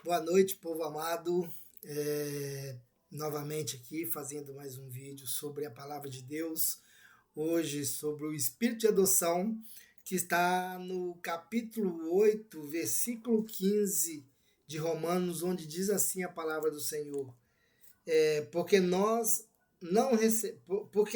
Boa noite, povo amado. Novamente aqui fazendo mais um vídeo sobre a palavra de Deus. Hoje sobre o espírito de adoção, que está no capítulo 8, versículo 15 de Romanos, onde diz assim a palavra do Senhor. Porque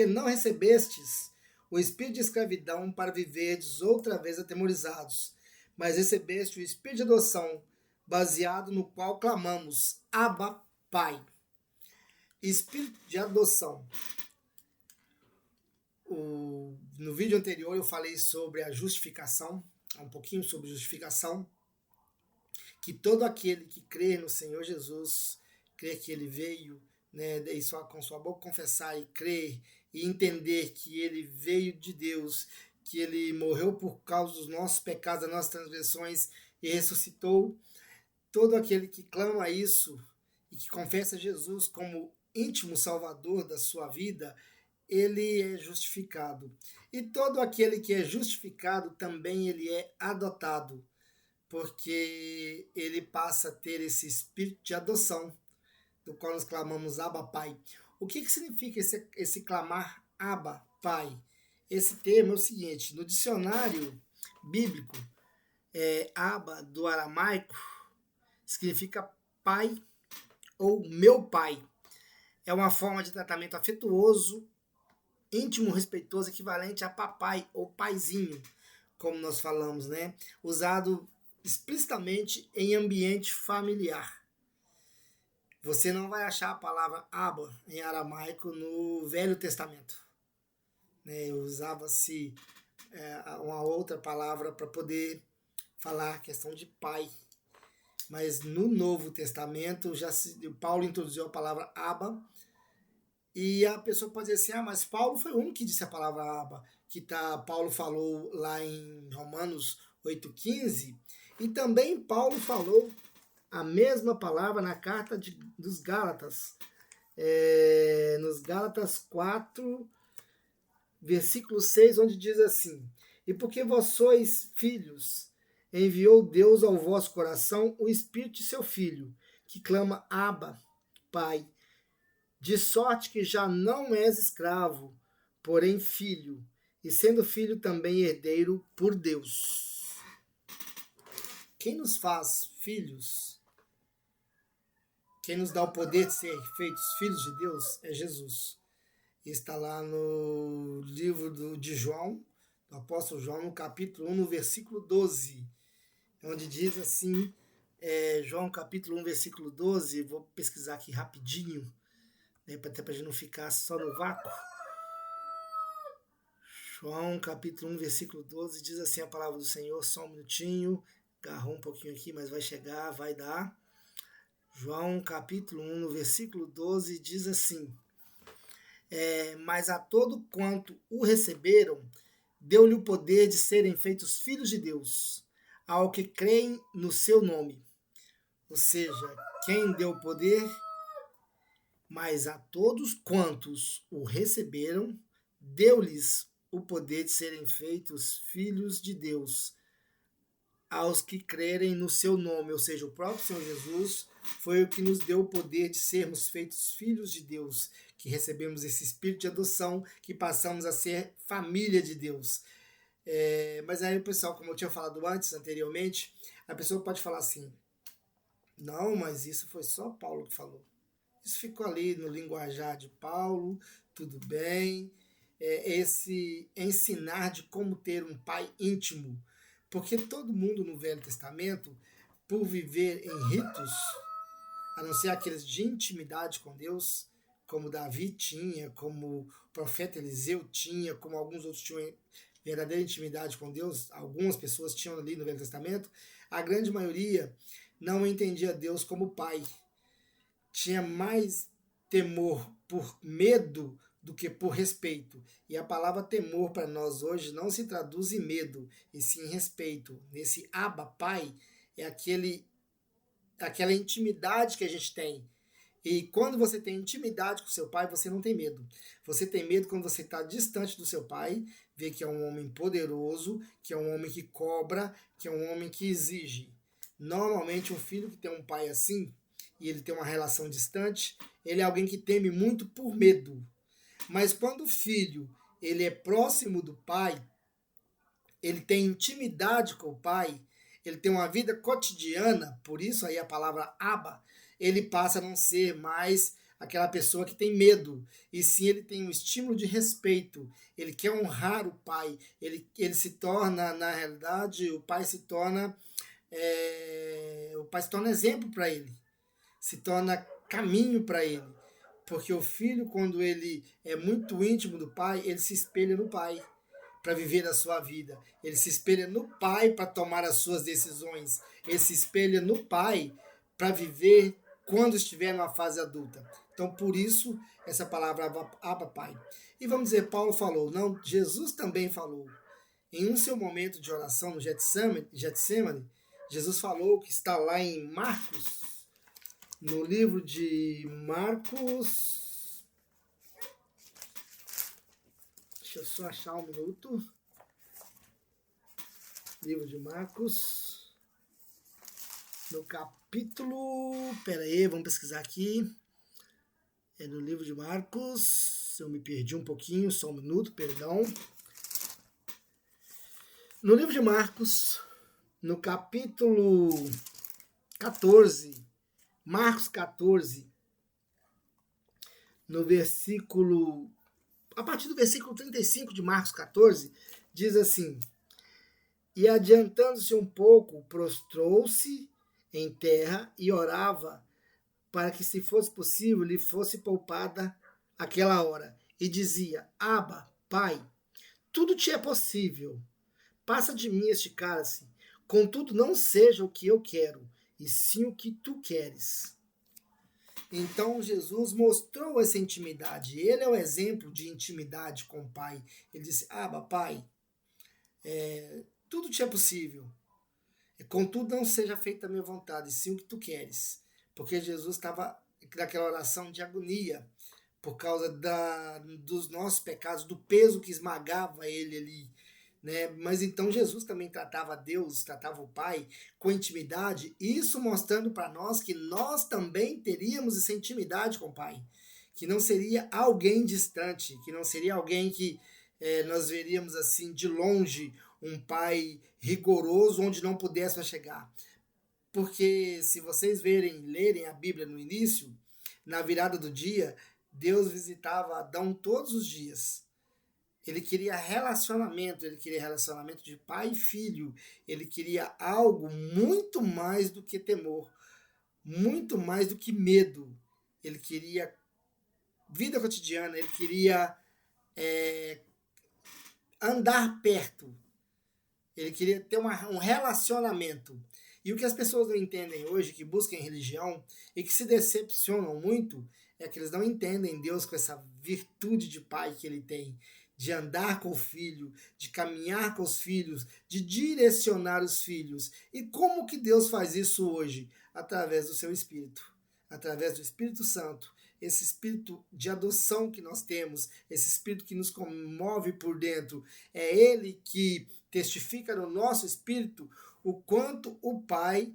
não recebestes o espírito de escravidão para viverdes outra vez atemorizados, mas recebeste o espírito de adoção, baseado no qual clamamos, Abba, Pai. Espírito de adoção. No vídeo anterior eu falei sobre a justificação, um pouquinho sobre justificação, que todo aquele que crê no Senhor Jesus, crê que Ele veio, e com sua boca confessar e crer e entender que Ele veio de Deus, que Ele morreu por causa dos nossos pecados, das nossas transgressões e ressuscitou. Todo aquele que clama isso e que confessa Jesus como íntimo salvador da sua vida, ele é justificado. E todo aquele que é justificado também ele é adotado, porque ele passa a ter esse espírito de adoção, do qual nós clamamos Abba, Pai. O que significa esse clamar Abba, Pai? Esse termo é o seguinte, no dicionário bíblico, Abba, do aramaico, significa pai ou meu pai. É uma forma de tratamento afetuoso, íntimo, respeitoso, equivalente a papai ou paizinho, como nós falamos, Usado explicitamente em ambiente familiar. Você não vai achar a palavra Abba em aramaico no Velho Testamento. Usava-se uma outra palavra para poder falar a questão de pai. Mas no Novo Testamento, Paulo introduziu a palavra Abba, e a pessoa pode dizer assim, mas Paulo foi o único que disse a palavra Abba, Paulo falou lá em Romanos 8,15, e também Paulo falou a mesma palavra na carta dos Gálatas, nos Gálatas 4, versículo 6, onde diz assim, e porque vós sois filhos, enviou Deus ao vosso coração o Espírito de seu Filho, que clama Abba, Pai, de sorte que já não és escravo, porém filho, e sendo filho também herdeiro por Deus. Quem nos faz filhos, quem nos dá o poder de ser feitos filhos de Deus é Jesus. Está lá no livro de João, do apóstolo João, no capítulo 1, no versículo 12, onde diz assim, João capítulo 1, versículo 12, vou pesquisar aqui rapidinho, até para a gente não ficar só no vácuo. João capítulo 1, versículo 12, diz assim a palavra do Senhor, só um minutinho, agarrou um pouquinho aqui, mas vai chegar, vai dar. João capítulo 1, no versículo 12, diz assim, mas a todo quanto o receberam, deu-lhe o poder de serem feitos filhos de Deus, ao que creem no seu nome. Ou seja, quem deu o poder? Mas a todos quantos o receberam, deu-lhes o poder de serem feitos filhos de Deus, aos que crerem no seu nome. Ou seja, o próprio Senhor Jesus foi o que nos deu o poder de sermos feitos filhos de Deus, que recebemos esse espírito de adoção, que passamos a ser família de Deus. Mas aí, pessoal, como eu tinha falado anteriormente, a pessoa pode falar assim, não, mas isso foi só Paulo que falou. Isso ficou ali no linguajar de Paulo, tudo bem. Esse ensinar de como ter um pai íntimo. Porque todo mundo no Velho Testamento, por viver em ritos, a não ser aqueles de intimidade com Deus, como Davi tinha, como o profeta Eliseu tinha, como alguns outros tinham verdadeira intimidade com Deus, algumas pessoas tinham ali no Velho Testamento, a grande maioria não entendia Deus como pai. Tinha mais temor por medo do que por respeito. E a palavra temor para nós hoje não se traduz em medo, e sim em respeito. Nesse Abba, Pai, é aquela intimidade que a gente tem. E quando você tem intimidade com seu pai, você não tem medo. Você tem medo quando você está distante do seu pai, vê que é um homem poderoso, que é um homem que cobra, que é um homem que exige. Normalmente um filho que tem um pai assim, e ele tem uma relação distante, ele é alguém que teme muito por medo. Mas quando o filho ele é próximo do pai, ele tem intimidade com o pai, ele tem uma vida cotidiana, por isso aí a palavra aba, ele passa a não ser mais aquela pessoa que tem medo, e sim ele tem um estímulo de respeito, ele quer honrar o pai, ele se torna, na realidade, o pai se torna exemplo para ele, se torna caminho para ele, porque o filho, quando ele é muito íntimo do pai, ele se espelha no pai para viver a sua vida. Ele se espelha no pai para tomar as suas decisões. Ele se espelha no pai para viver quando estiver numa fase adulta. Então, por isso, essa palavra Abba Pai. E vamos dizer, Paulo falou, não, Jesus também falou. Em um seu momento de oração no Getsemane, Jesus falou que está lá em Marcos, no livro de Marcos. Deixa eu só achar um minuto. Livro de Marcos. No capítulo. Pera aí, vamos pesquisar aqui. É no livro de Marcos. Eu me perdi um pouquinho, só um minuto, perdão. No livro de Marcos, no capítulo 14. Marcos 14. No versículo. A partir do versículo 35 de Marcos 14, diz assim: E adiantando-se um pouco, prostrou-se em terra e orava para que, se fosse possível, lhe fosse poupada aquela hora. E dizia: Abba, Pai, tudo te é possível. Passa de mim este cálice. Contudo, não seja o que eu quero, e sim o que tu queres. Então Jesus mostrou essa intimidade. Ele é o exemplo de intimidade com o Pai. Ele disse: Abba, Pai, tudo te é possível. Contudo, não seja feita a minha vontade, e sim o que tu queres. Porque Jesus estava naquela oração de agonia por causa dos nossos pecados, do peso que esmagava ele ali. Né? Mas então Jesus também tratava Deus, tratava o Pai com intimidade, isso mostrando para nós que nós também teríamos essa intimidade com o Pai, que não seria alguém distante, que não seria alguém que nós veríamos assim de longe, um Pai rigoroso onde não pudesse chegar. Porque se vocês lerem a Bíblia no início, na virada do dia, Deus visitava Adão todos os dias. Ele queria relacionamento de pai e filho. Ele queria algo muito mais do que temor, muito mais do que medo. Ele queria vida cotidiana, ele queria andar perto. Ele queria ter um relacionamento. E o que as pessoas não entendem hoje, que buscam religião e que se decepcionam muito, é que eles não entendem Deus com essa virtude de pai que ele tem, de andar com o filho, de caminhar com os filhos, de direcionar os filhos. E como que Deus faz isso hoje? Através do seu Espírito, através do Espírito Santo. Esse espírito de adoção que nós temos, esse espírito que nos comove por dentro, é ele que testifica no nosso espírito o quanto o Pai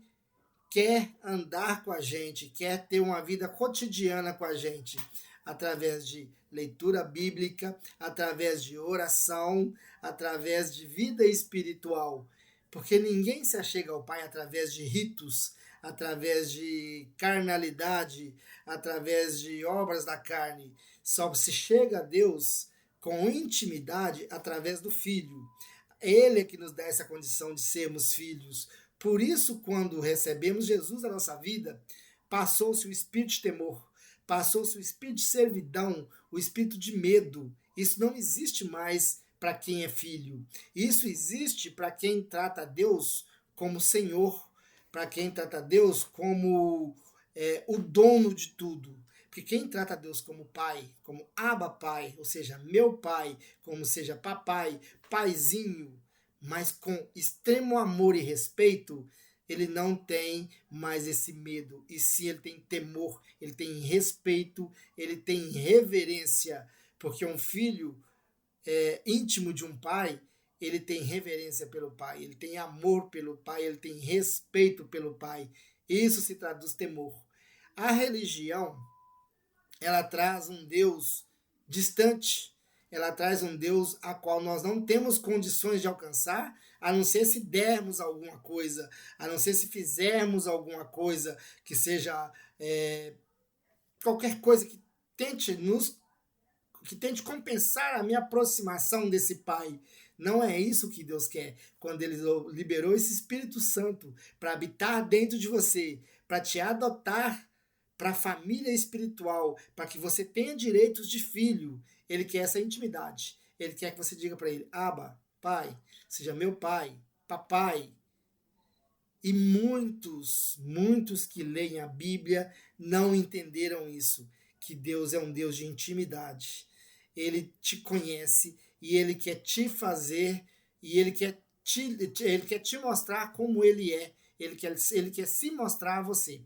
quer andar com a gente, quer ter uma vida cotidiana com a gente, através de leitura bíblica, através de oração, através de vida espiritual. Porque ninguém se achega ao Pai através de ritos, através de carnalidade, através de obras da carne. Só se chega a Deus com intimidade através do Filho. Ele é que nos dá essa condição de sermos filhos. Por isso, quando recebemos Jesus na nossa vida, passou-se o espírito de temor, passou-se o espírito de servidão, o espírito de medo. Isso não existe mais para quem é filho. Isso existe para quem trata Deus como Senhor, para quem trata Deus como o dono de tudo. Porque quem trata Deus como pai, como Abba Pai, ou seja, meu pai, como seja papai, paizinho, mas com extremo amor e respeito, ele não tem mais esse medo, e sim ele tem temor, ele tem respeito, ele tem reverência, porque um filho íntimo de um pai, ele tem reverência pelo Pai, ele tem amor pelo Pai, ele tem respeito pelo Pai. Isso se traduz temor. A religião, ela traz um Deus distante, ela traz um Deus a qual nós não temos condições de alcançar, a não ser se dermos alguma coisa, a não ser se fizermos alguma coisa que seja qualquer coisa que tente compensar a minha aproximação desse Pai. Não é isso que Deus quer. Quando Ele liberou esse Espírito Santo para habitar dentro de você, para te adotar para a família espiritual, para que você tenha direitos de filho, Ele quer essa intimidade. Ele quer que você diga para Ele, Abba, Pai, seja meu Pai, Papai. E muitos que leem a Bíblia não entenderam isso, que Deus é um Deus de intimidade. Ele te conhece e Ele quer te fazer e Ele quer te mostrar como Ele é. Ele quer se mostrar a você.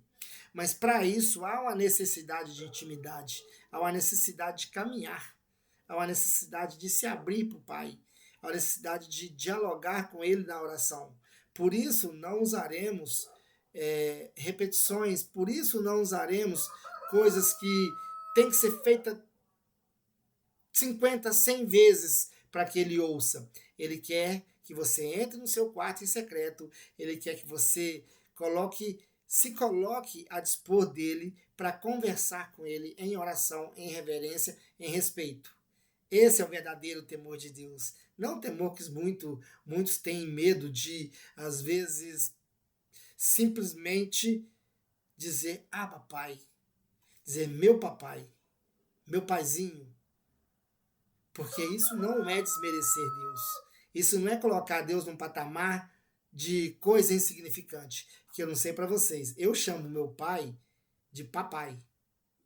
Mas para isso há uma necessidade de intimidade, há uma necessidade de caminhar, há uma necessidade de se abrir para o Pai, há uma necessidade de dialogar com Ele na oração. Por isso não usaremos repetições, por isso não usaremos coisas que tem que ser feitas 50, 100 vezes para que Ele ouça. Ele quer que você entre no seu quarto em secreto, Ele quer que você se coloque a dispor dele para conversar com ele em oração, em reverência, em respeito. Esse é o verdadeiro temor de Deus. Não o temor que muitos têm medo de, às vezes, simplesmente dizer, papai, dizer meu papai, meu paizinho. Porque isso não é desmerecer Deus. Isso não é colocar Deus num patamar de coisa insignificante, que eu não sei para vocês. Eu chamo meu pai de papai,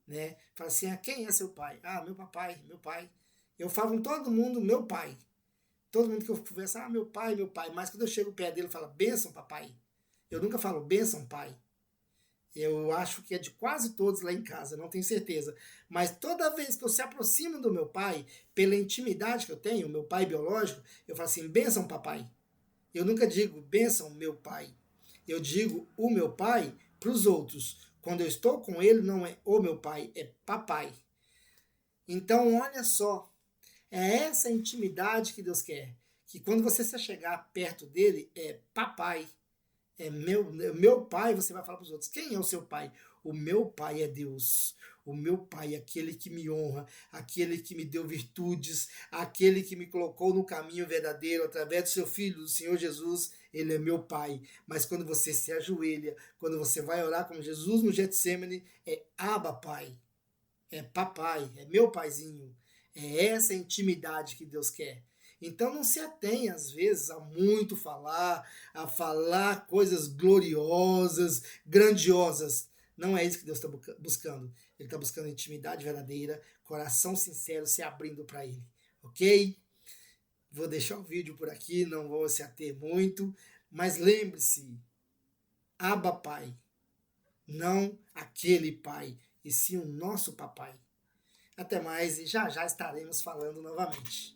né? Falo assim, quem é seu pai? Meu papai, meu pai. Eu falo com todo mundo, meu pai. Todo mundo que eu converso, meu pai, meu pai. Mas quando eu chego perto dele, eu falo, bênção, papai. Eu nunca falo, bênção, pai. Eu acho que é de quase todos lá em casa, não tenho certeza. Mas toda vez que eu se aproximo do meu pai, pela intimidade que eu tenho, meu pai biológico, eu falo assim, bênção, papai. Eu nunca digo, bênção, meu pai. Eu digo o meu pai para os outros. Quando eu estou com ele, não é o meu pai, é papai. Então, olha só, é essa intimidade que Deus quer. Que quando você se chegar perto dele, é papai. É meu pai, você vai falar para os outros. Quem é o seu pai? O meu pai é Deus. O meu pai é aquele que me honra, aquele que me deu virtudes, aquele que me colocou no caminho verdadeiro através do seu filho, do Senhor Jesus. Ele é meu pai. Mas quando você se ajoelha, quando você vai orar como Jesus no Getsemane, é Abba, Pai. É papai, é meu paizinho. É essa intimidade que Deus quer. Então não se atenha, às vezes, a falar coisas gloriosas, grandiosas. Não é isso que Deus está buscando. Ele está buscando intimidade verdadeira, coração sincero, se abrindo para Ele. Ok? Vou deixar o vídeo por aqui, não vou se ater muito, mas lembre-se, Abba Pai, não aquele pai, e sim o nosso papai. Até mais e já estaremos falando novamente.